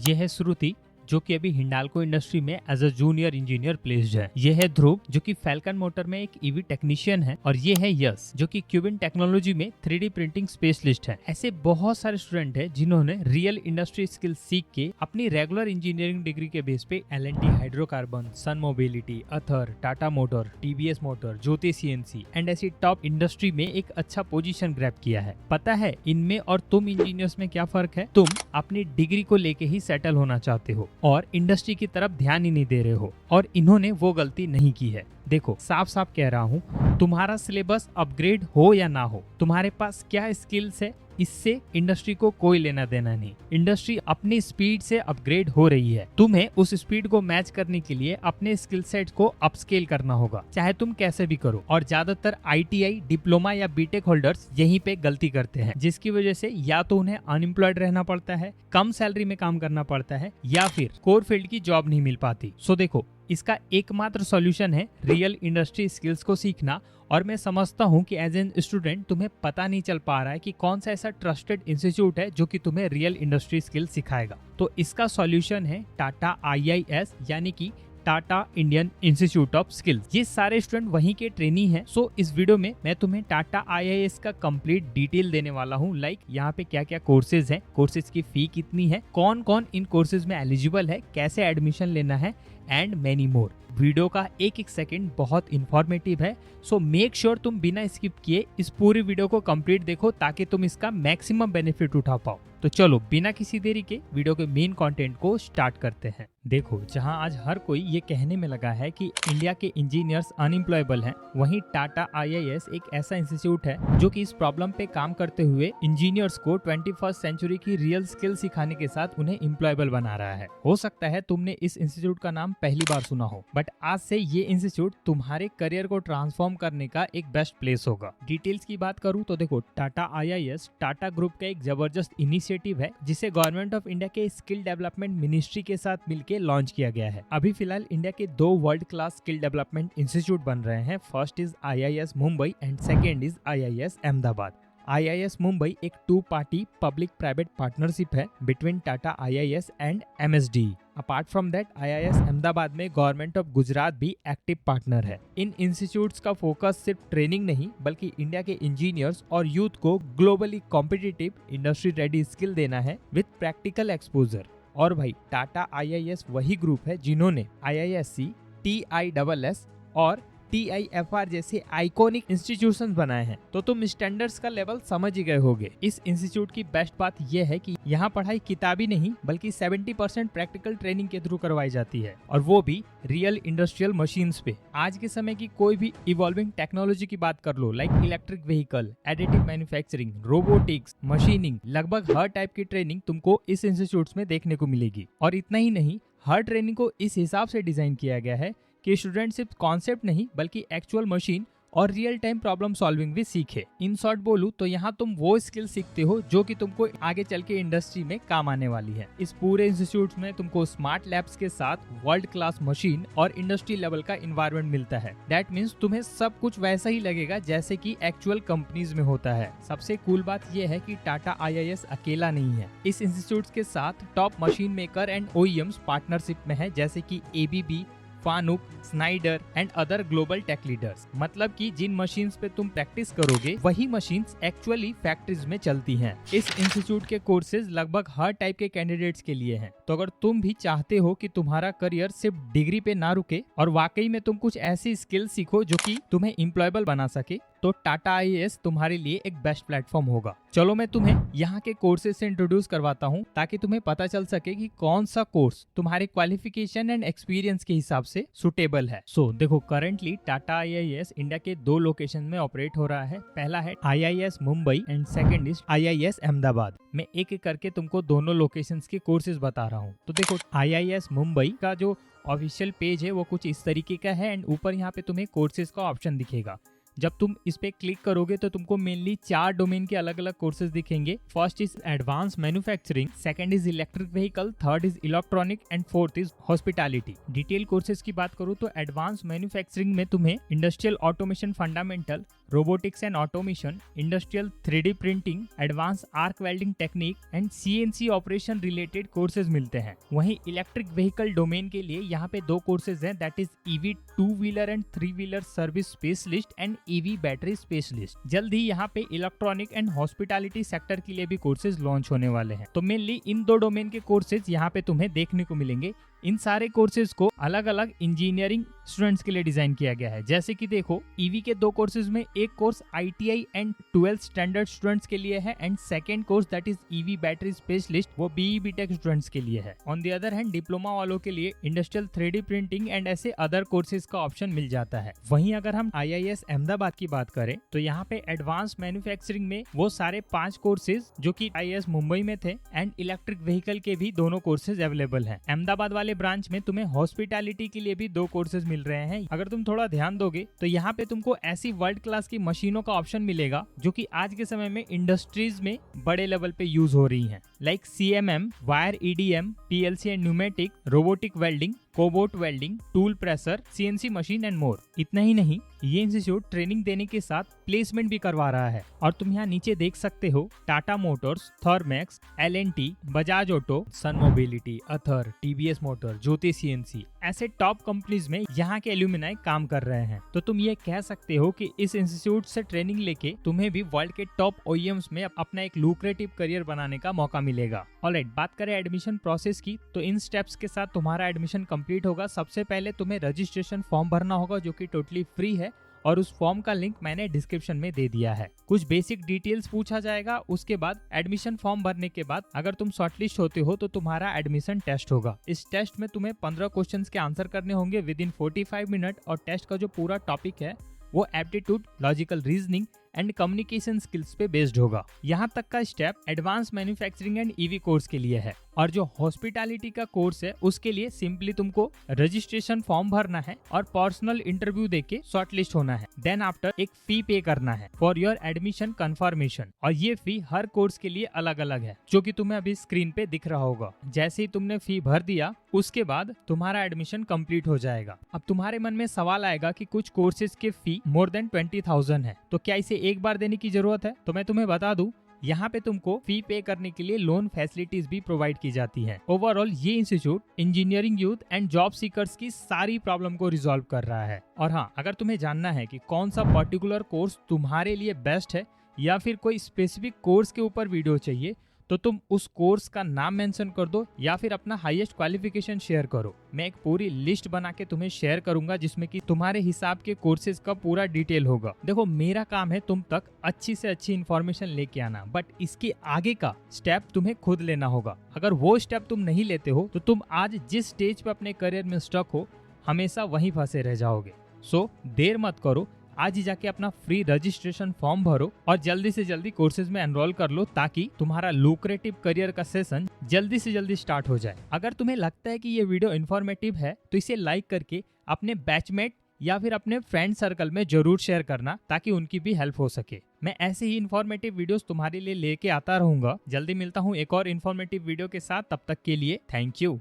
ये है श्रुति जो कि अभी हिंडाल्को इंडस्ट्री में as a junior engineer placed है। ये है ध्रुव जो कि फैल्कन मोटर में एक ईवी टेक्नीशियन है। और ये है यश जो कि क्यूबिन टेक्नोलॉजी में 3D प्रिंटिंग स्पेशलिस्ट है। ऐसे बहुत सारे स्टूडेंट हैं जिन्होंने रियल इंडस्ट्री स्किल सीख के अपनी रेगुलर इंजीनियरिंग डिग्री के बेस पे L&T hydrocarbon, Sun mobility, Ather, Tata motor, TVS motor, Jyoti CNC and ऐसी टॉप इंडस्ट्री में एक अच्छा पोजीशन ग्रैब किया है। पता है इनमें और तुम इंजीनियर्स में क्या फर्क है? तुम अपनी डिग्री को लेके ही सेटल होना चाहते हो और इंडस्ट्री की तरफ ध्यान ही नहीं दे रहे हो, और इन्होंने वो गलती नहीं की है। देखो साफ साफ कह रहा हूँ, तुम्हारा सिलेबस अपग्रेड हो या ना हो, तुम्हारे पास क्या स्किल्स है, इससे इंडस्ट्री को कोई लेना देना नहीं। इंडस्ट्री अपनी स्पीड से अपग्रेड हो रही है, तुम्हें उस स्पीड को मैच करने के लिए अपने स्किल सेट को अपस्केल करना होगा, चाहे तुम कैसे भी करो। और ज्यादातर ITI, डिप्लोमा या बीटेक होल्डर्स यहीं पे गलती करते हैं, जिसकी वजह से या तो उन्हें अनएम्प्लॉयड रहना पड़ता है, कम सैलरी में काम करना पड़ता है, या फिर कोर फील्ड की जॉब नहीं मिल पाती। सो देखो, इसका एकमात्र सॉल्यूशन है रियल इंडस्ट्री स्किल्स को सीखना। और मैं समझता हूँ कि एज एन स्टूडेंट तुम्हें पता नहीं चल पा रहा है कि कौन सा ऐसा ट्रस्टेड इंस्टीट्यूट है जो कि तुम्हें रियल इंडस्ट्री स्किल सिखाएगा। तो इसका सॉल्यूशन है टाटा IIS, यानी कि Tata Indian institute of skills. ये सारे स्टूडेंट वहीं के ट्रेनी हैं। सो इस वीडियो में मैं तुम्हें टाटा IIS का कंप्लीट डिटेल देने वाला हूँ, लाइक यहाँ पे क्या क्या कोर्सेज हैं, कोर्सेज की फी कितनी है, कौन कौन इन कोर्सेज में एलिजिबल है, कैसे एडमिशन लेना है एंड मेनी मोर। वीडियो का एक एक सेकंड बहुत इंफॉर्मेटिव है, सो मेक श्योर तुम बिना स्किप किए इस पूरी वीडियो को कंप्लीट देखो ताकि तुम इसका मैक्सिमम बेनिफिट उठा पाओ। तो चलो बिना किसी देरी के वीडियो के मेन कंटेंट को स्टार्ट करते हैं। देखो, जहां आज हर कोई ये कहने में लगा है कि इंडिया के इंजीनियर्स अनएम्प्लॉयबल हैं, वहीं टाटा IIS एक ऐसा इंस्टीट्यूट है जो कि इस प्रॉब्लम पे काम करते हुए इंजीनियर्स को 21st सेंचुरी की रियल स्किल सिखाने के साथ उन्हें एम्प्लॉयबल बना रहा है। हो सकता है तुमने इस इंस्टीट्यूट का नाम पहली बार सुना हो, बट आज से ये इंस्टीट्यूट तुम्हारे करियर को ट्रांसफॉर्म करने का एक बेस्ट प्लेस होगा। डिटेल्स की बात करूँ तो देखो, टाटा IIS टाटा ग्रुप का एक जबरदस्त इनिशिएटिव है जिसे गवर्नमेंट ऑफ इंडिया के स्किल डेवलपमेंट मिनिस्ट्री के साथ मिलकर लॉन्च किया गया है। अभी फिलहाल इंडिया के 2 world class skill development institute बन रहे हैं। First is IIS Mumbai and second is IIS Ahmedabad. IIS Mumbai एक 2 पार्टी पब्लिक प्राइवेट पार्टनरशिप है between Tata IIS and MSD। Apart from that, IIS Ahmedabad में गवर्नमेंट ऑफ गुजरात भी एक्टिव पार्टनर है। इन इंस्टीट्यूट्स का फोकस सिर्फ ट्रेनिंग नहीं बल्कि इंडिया के इंजीनियर्स और यूथ को globally competitive industry ready skill देना है विद प्रैक्टिकल एक्सपोजर। और भाई, टाटा IIS वही ग्रुप है जिन्होंने IISc, TISS और TIFR जैसे आइकॉनिक इंस्टीट्यूशंस बनाए हैं। तो तुम स्टैंडर्ड्स का लेवल समझ ही गए होगे। इस इंस्टीट्यूट की बेस्ट बात यह है कि यहाँ पढ़ाई किताबी नहीं बल्कि 70% प्रैक्टिकल ट्रेनिंग के थ्रू करवाई जाती है, और वो भी रियल इंडस्ट्रियल मशीन्स पे। आज के समय की कोई भी इवॉल्विंग टेक्नोलॉजी की बात कर लो, like electric vehicle, additive manufacturing, robotics, machining, लगभग हर टाइप की ट्रेनिंग तुमको इस इंस्टीट्यूट्स में देखने को मिलेगी। और इतना ही नहीं, हर ट्रेनिंग को इस हिसाब से डिजाइन किया गया है कि स्टूडेंट सिर्फ कॉन्सेप्ट नहीं बल्कि एक्चुअल मशीन और रियल टाइम प्रॉब्लम सॉल्विंग भी सीखे। इन शॉर्ट बोलूं तो यहाँ तुम वो स्किल सीखते हो जो कि तुमको आगे चल के इंडस्ट्री में काम आने वाली है। इस पूरे इंस्टीट्यूट में तुमको स्मार्ट लैब्स के साथ वर्ल्ड क्लास मशीन और इंडस्ट्री लेवल का इन्वायरमेंट मिलता है। दैट मीन्स तुम्हें सब कुछ वैसा ही लगेगा जैसे कि एक्चुअल कंपनीज में होता है। सबसे कूल बात यह है कि टाटा IIS अकेला नहीं है। इस इंस्टीट्यूट के साथ top machine maker and OEMs partnership में है, जैसे कि ABB, फानुक, Snyder and other global tech leaders. मतलब कि जिन मशीन्स पे तुम प्रैक्टिस करोगे वही मशीन्स एक्चुअली फैक्ट्रीज में चलती हैं। इस इंस्टीट्यूट के कोर्सेज लगभग हर टाइप के कैंडिडेट्स के लिए हैं। तो अगर तुम भी चाहते हो कि तुम्हारा करियर सिर्फ डिग्री पे ना रुके और वाकई में तुम कुछ ऐसी स्किल सीखो जो कि तुम्हें एम्प्लॉयबल बना सके, तो टाटा IIS तुम्हारे लिए एक बेस्ट प्लेटफॉर्म होगा। चलो मैं तुम्हें यहाँ के कोर्सेज से इंट्रोड्यूस करवाता हूँ ताकि तुम्हें पता चल सके कि कौन सा कोर्स तुम्हारे क्वालिफिकेशन एंड एक्सपीरियंस के हिसाब से सुटेबल है। सो देखो, करंटली टाटा IIS इंडिया के 2 लोकेशन में ऑपरेट हो रहा है। पहला है IIS Mumbai and second is IIS Ahmedabad. मैं एक एक करके तुमको दोनों लोकेशंस के कोर्सेज बता रहा हूँ। तो देखो, IIS मुंबई का जो ऑफिशियल पेज है वो कुछ इस तरीके का है एंड ऊपर यहाँ पे तुम्हें कोर्सेज का ऑप्शन दिखेगा। जब तुम इस पे क्लिक करोगे तो तुमको मेनली 4 डोमेन के अलग अलग कोर्सेज दिखेंगे। First is advance manufacturing, second is electric vehicle, third is electronic and fourth is hospitality. Detail courses की बात करूँ तो एडवांस मैन्युफैक्चरिंग में तुम्हें industrial automation fundamental, robotics and automation, industrial 3D printing, advance arc welding technique and CNC operation related courses मिलते हैं। वहीं electric vehicle domain के लिए यहाँ पे 2 कोर्सेज हैं, that is EV two wheeler and three wheeler service specialist and EV battery specialist. जल्द ही यहाँ पे इलेक्ट्रॉनिक एंड हॉस्पिटैलिटी सेक्टर के लिए भी कोर्सेज लॉन्च होने वाले हैं। तो मेनली इन 2 डोमेन के कोर्सेज यहाँ पे तुम्हें देखने को मिलेंगे। इन सारे कोर्सेज को अलग अलग इंजीनियरिंग स्टूडेंट्स के लिए डिजाइन किया गया है। जैसे कि देखो, ईवी के 2 कोर्सेज में एक course ITI and 12th standard students के लिए है and second course that is EV battery specialist वो BE BTech स्टूडेंट्स के लिए है। On the other hand diploma वालों के लिए इंडस्ट्रियल 3D प्रिंटिंग एंड ऐसे अदर कोर्सेज का ऑप्शन मिल जाता है। वहीं अगर हम IIS अहमदाबाद की बात करें तो यहाँ पे एडवांस मैन्युफैक्चरिंग में वो सारे 5 कोर्सेज जो कि IIS मुंबई में थे एंड इलेक्ट्रिक व्हीकल के भी दोनों कोर्सेज अवेलेबल हैं। अहमदाबाद वाले ब्रांच में तुम्हें हॉस्पिटैलिटी के लिए भी 2 कोर्सेज मिल रहे हैं। अगर तुम थोड़ा ध्यान दोगे तो यहाँ पे तुमको ऐसी वर्ल्ड क्लास की मशीनों का ऑप्शन मिलेगा जो कि आज के समय में इंडस्ट्रीज में बड़े लेवल पे यूज हो रही हैं, like CMM, wire EDM, PLC and pneumatic, robotic welding, cobot welding, tool pressure, CNC machine and more. इतना ही नहीं, ये इंस्टीट्यूट ट्रेनिंग देने के साथ प्लेसमेंट भी करवा रहा है। और तुम यहाँ नीचे देख सकते हो Tata Motors, Thermax, L&T, Bajaj Auto, Sun mobility, Ather, TVS motor, Jyoti CNC ऐसे टॉप कंपनीज में यहाँ के एल्यूमिनाई काम कर रहे हैं। तो तुम ये कह सकते हो कि इस इंस्टीट्यूट से ट्रेनिंग लेके तुम्हें भी वर्ल्ड के टॉप OEMs में अपना एक लुक्रेटिव करियर बनाने का मौका मिलेगा। ऑलराइट, बात करें एडमिशन प्रोसेस की तो इन स्टेप्स के साथ तुम्हारा एडमिशन कंप्लीट होगा। सबसे पहले तुम्हें रजिस्ट्रेशन फॉर्म भरना होगा जो कि टोटली फ्री है और उस फॉर्म का लिंक मैंने डिस्क्रिप्शन में दे दिया है। कुछ बेसिक डिटेल्स पूछा जाएगा, उसके बाद एडमिशन फॉर्म भरने के बाद अगर तुम शॉर्टलिस्ट होते हो तो तुम्हारा एडमिशन टेस्ट होगा। इस टेस्ट में तुम्हें 15 क्वेश्चंस के आंसर करने होंगे विद इन 45 मिनट और टेस्ट का जो पूरा टॉपिक है वो aptitude, logical reasoning and communication skills पे बेस्ड होगा। यहाँ तक का step advance manufacturing and EV course के लिए है और जो हॉस्पिटैलिटी का कोर्स है उसके लिए सिंपली तुमको रजिस्ट्रेशन फॉर्म भरना है और पर्सनल इंटरव्यू देके शॉर्टलिस्ट होना है। देन आफ्टर एक फी पे करना है फॉर योर एडमिशन कंफर्मेशन और ये फी हर कोर्स के लिए अलग अलग है जो कि तुम्हें अभी स्क्रीन पे दिख रहा होगा। जैसे ही तुमने फी भर दिया उसके बाद तुम्हारा एडमिशन कंप्लीट हो जाएगा। अब तुम्हारे मन में सवाल आएगा कि कुछ कोर्सेज के फी मोर देन 20,000 है, तो क्या इसे एक बार देने की जरूरत है? तो मैं तुम्हें बता दूं, यहाँ पे तुमको फी पे करने के लिए लोन फैसिलिटीज भी प्रोवाइड की जाती हैं। ओवरऑल ये institute engineering youth and job seekers की सारी प्रॉब्लम को रिजॉल्व कर रहा है। और हाँ, अगर तुम्हें जानना है कि कौन सा पर्टिकुलर कोर्स तुम्हारे लिए बेस्ट है या फिर कोई स्पेसिफिक कोर्स के ऊपर वीडियो चाहिए तो तुम उस कोर्स का नाम मेंशन कर दो या फिर अपना हाईएस्ट क्वालिफिकेशन शेयर करो। मैं एक पूरी लिस्ट बना के तुम्हें शेयर करूंगा जिसमें कि तुम्हारे हिसाब के कोर्सेज का पूरा डिटेल होगा। देखो, मेरा काम है तुम तक अच्छी से अच्छी इन्फॉर्मेशन लेके आना, बट इसके आगे का स्टेप तुम्हें खुद लेना होगा। अगर वो स्टेप तुम नहीं लेते हो तो तुम आज जिस स्टेज पे अपने करियर में स्टक हो हमेशा वहीं फंसे रह जाओगे। सो देर मत करो, आज ही जाके अपना फ्री रजिस्ट्रेशन फॉर्म भरो और जल्दी से जल्दी कोर्सेज में एनरोल कर लो ताकि तुम्हारा लुक्रेटिव करियर का सेशन जल्दी से जल्दी स्टार्ट हो जाए। अगर तुम्हें लगता है कि ये वीडियो इन्फॉर्मेटिव है तो इसे लाइक करके अपने बैचमेट या फिर अपने फ्रेंड सर्कल में जरूर शेयर करना ताकि उनकी भी हेल्प हो सके। मैं ऐसे ही इन्फॉर्मेटिव वीडियोस तुम्हारे लिए लेके आता रहूंगा। जल्दी मिलता हूँ एक और इन्फॉर्मेटिव वीडियो के साथ, तब तक के लिए थैंक यू।